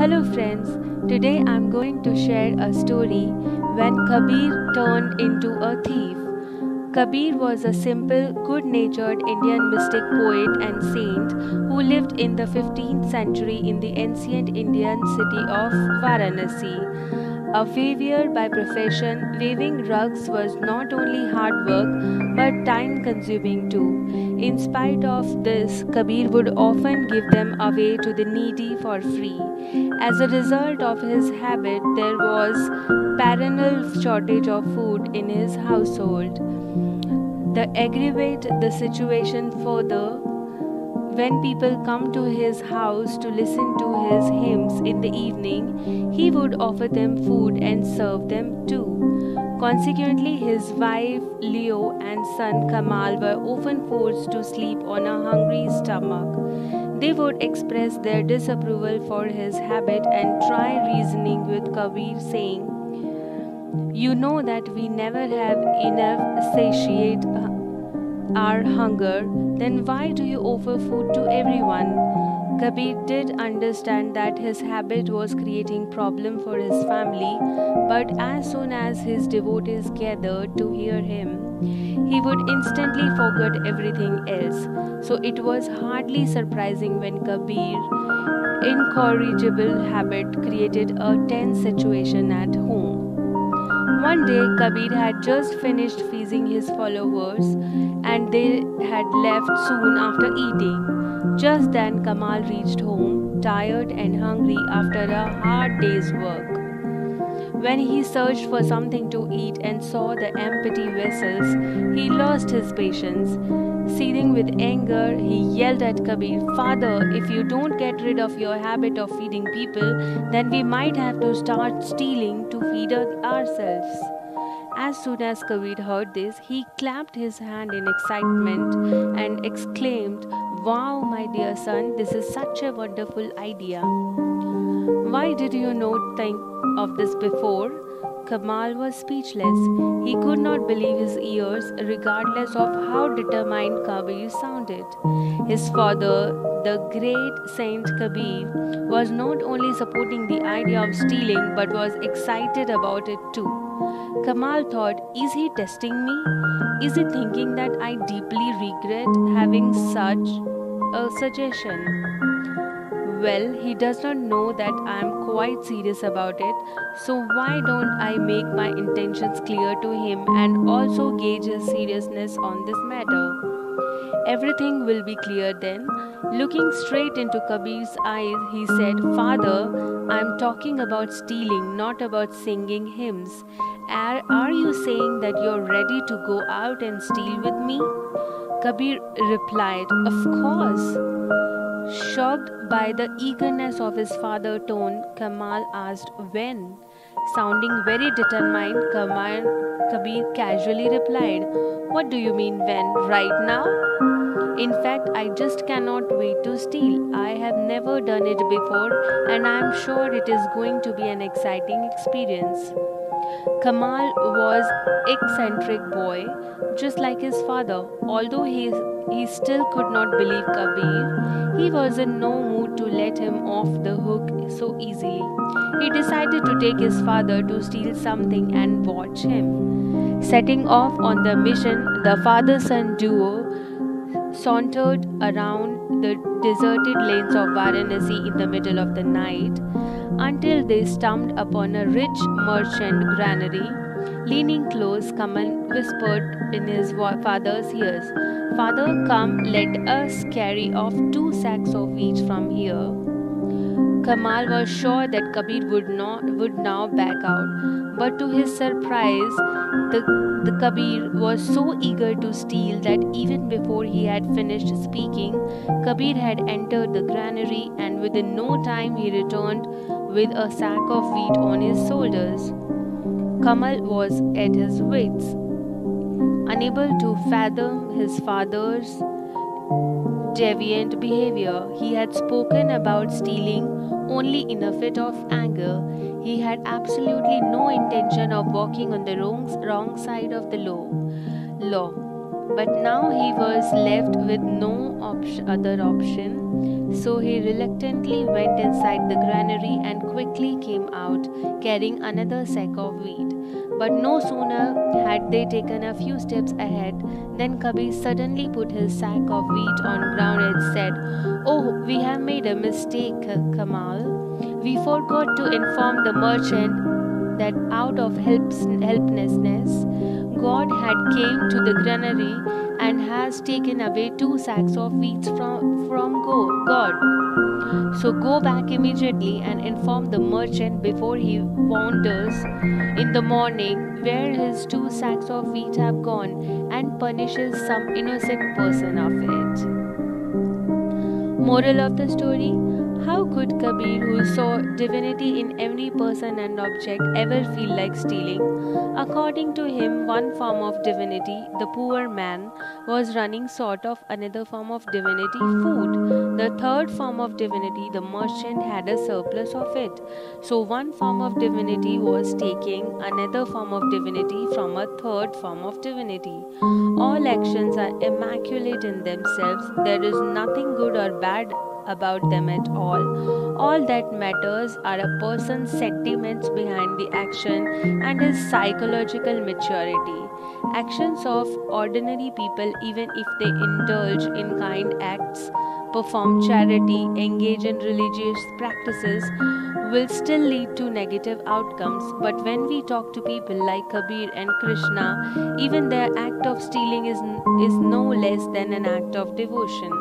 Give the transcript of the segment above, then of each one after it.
Hello friends, today I'm going to share a story when Kabir turned into a thief. Kabir was a simple, good natured Indian mystic poet and saint who lived in the 15th century in the ancient Indian city of Varanasi. A weaver by profession, weaving rugs was not only hard work but time consuming too. In spite of this, Kabir would often give them away to the needy for free. As a result of his habit, there was perennial shortage of food in his household. To aggravate the situation further, when people come to his house to listen to his hymns in the evening, he would offer them food and serve them too. Consequently, his wife Leo and son Kamal were often forced to sleep on a hungry stomach. They would express their disapproval for his habit and try reasoning with Kabir, saying, "You know that we never have enough satiate our hunger, then why do you offer food to everyone?" Kabir did understand that his habit was creating problem for his family, but as soon as his devotees gathered to hear him, he would instantly forget everything else. So it was hardly surprising when Kabir's incorrigible habit created a tense situation at home. One day, Kabir had just finished feeding his followers and they had left soon after eating. Just then, Kamal reached home, tired and hungry after a hard day's work. When he searched for something to eat and saw the empty vessels, he lost his patience. Seething with anger, he yelled at Kabir, "Father, if you don't get rid of your habit of feeding people, then we might have to start stealing to feed ourselves." As soon as Kabir heard this, he clapped his hand in excitement and exclaimed, "Wow, my dear son, this is such a wonderful idea. Why did you not think of this before?" Kamal was speechless. He could not believe his ears, regardless of how determined Kabir sounded. His father, the great Saint Kabir, was not only supporting the idea of stealing but was excited about it too. Kamal thought, "Is he testing me? Is he thinking that I deeply regret having such a suggestion? Well, he does not know that I am quite serious about it, so why don't I make my intentions clear to him and also gauge his seriousness on this matter? Everything will be clear then." Looking straight into Kabir's eyes, he said, "Father, I am talking about stealing, not about singing hymns. Are you saying that you're ready to go out and steal with me?" Kabir replied, "Of course." Shocked by the eagerness of his father's tone, Kamal asked, "When?" Sounding very determined, Kabir casually replied, "What do you mean when? Right now? In fact, I just cannot wait to steal. I have never done it before and I am sure it is going to be an exciting experience." Kamal was eccentric boy, just like his father. Although he still could not believe Kabir, he was in no mood to let him off the hook so easily. He decided to take his father to steal something and watch him. Setting off on the mission, the father-son duo sauntered around the deserted lanes of Varanasi in the middle of the night until they stumbled upon a rich merchant granary. Leaning close, Kamal whispered in his father's ears, "Father, come, let us carry off 2 sacks of wheat from here." Kamal was sure that Kabir would now back out, but to his surprise, the Kabir was so eager to steal that even before he had finished speaking, Kabir had entered the granary and within no time he returned with a sack of wheat on his shoulders. Kamal was at his wits, unable to fathom his father's deviant behavior. He had spoken about stealing only in a fit of anger. He had absolutely no intention of walking on the wrong side of the law. But now he was left with no other option, so he reluctantly went inside the granary and quickly came out carrying another sack of wheat. But no sooner had they taken a few steps ahead than Kabir suddenly put his sack of wheat on ground and said, "Oh, we have made a mistake, Kamal. We forgot to inform the merchant that out of helplessness, God had came to the granary and has taken away 2 sacks of wheat God. So go back immediately and inform the merchant before he wanders in the morning where his 2 sacks of wheat have gone and punishes some innocent person of it." Moral of the story: how could Kabir, who saw divinity in every person and object, ever feel like stealing? According to him, one form of divinity, the poor man, was running short of another form of divinity, food. The third form of divinity, the merchant, had a surplus of it. So one form of divinity was taking another form of divinity from a third form of divinity. All actions are immaculate in themselves. There is nothing good or bad about them at all. All that matters are a person's sentiments behind the action and his psychological maturity. Actions of ordinary people, even if they indulge in kind acts, perform charity, engage in religious practices, will still lead to negative outcomes. But when we talk to people like Kabir and Krishna, even their act of stealing is no less than an act of devotion.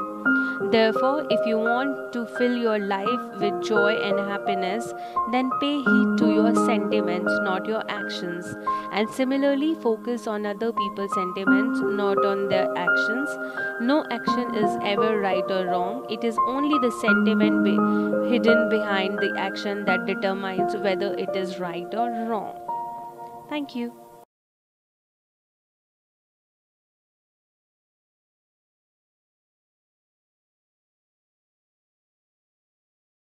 Therefore, if you want to fill your life with joy and happiness, then pay heed to your sentiments, not your actions. And similarly, focus on other people's sentiments, not on their actions. No action is ever right or wrong. It is only the sentiment hidden behind the action that determines whether it is right or wrong. Thank you.